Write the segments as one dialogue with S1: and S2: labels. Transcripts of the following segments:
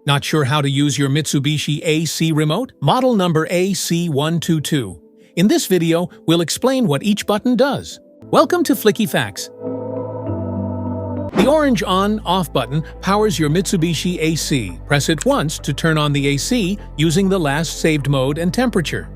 S1: Not sure how to use your Mitsubishi AC Remote? Model number AC-122. In this video, we'll explain what each button does. Welcome to Flicky Facts. The orange on/off button powers your Mitsubishi AC. Press it once to turn on the AC using the last saved mode and temperature.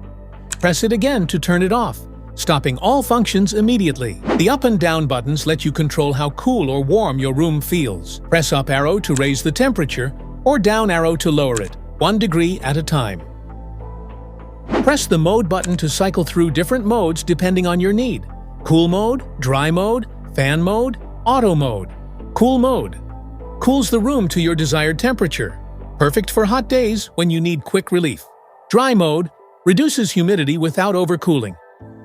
S1: Press it again to turn it off, stopping all functions immediately. The up and down buttons let you control how cool or warm your room feels. Press up arrow to raise the temperature, or down arrow to lower it, 1 degree at a time. Press the mode button to cycle through different modes depending on your need. Cool mode, dry mode, fan mode, auto mode. Cool mode cools the room to your desired temperature, perfect for hot days when you need quick relief. Dry mode reduces humidity without overcooling,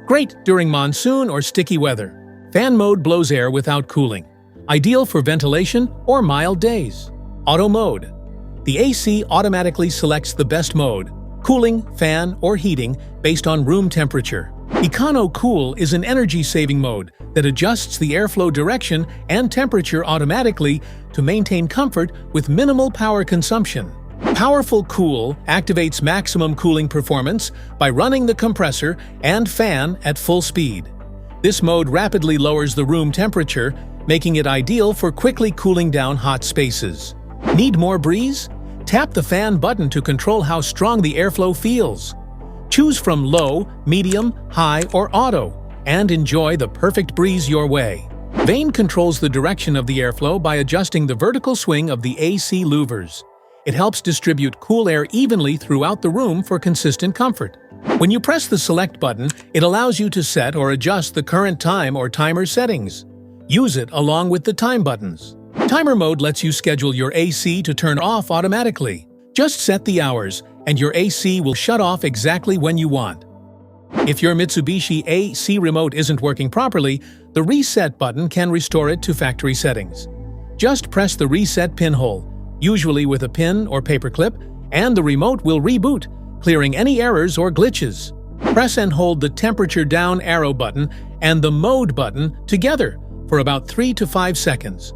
S1: great during monsoon or sticky weather. Fan mode blows air without cooling, ideal for ventilation or mild days. Auto mode. The AC automatically selects the best mode, cooling, fan, or heating, based on room temperature. Econo Cool is an energy-saving mode that adjusts the airflow direction and temperature automatically to maintain comfort with minimal power consumption. Powerful Cool activates maximum cooling performance by running the compressor and fan at full speed. This mode rapidly lowers the room temperature, making it ideal for quickly cooling down hot spaces. Need more breeze? Tap the fan button to control how strong the airflow feels. Choose from low, medium, high, or auto, and enjoy the perfect breeze your way. Vane controls the direction of the airflow by adjusting the vertical swing of the AC louvers. It helps distribute cool air evenly throughout the room for consistent comfort. When you press the select button, it allows you to set or adjust the current time or timer settings. Use it along with the time buttons. Timer mode lets you schedule your AC to turn off automatically. Just set the hours, and your AC will shut off exactly when you want. If your Mitsubishi AC Remote isn't working properly, the Reset button can restore it to factory settings. Just press the Reset pinhole, usually with a pin or paperclip, and the remote will reboot, clearing any errors or glitches. Press and hold the Temperature Down arrow button and the Mode button together for about 3 to 5 seconds.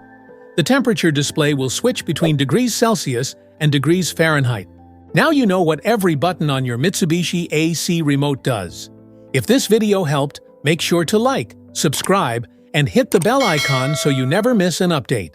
S1: The temperature display will switch between degrees Celsius and degrees Fahrenheit. Now you know what every button on your Mitsubishi AC Remote does. If this video helped, make sure to like, subscribe, and hit the bell icon so you never miss an update.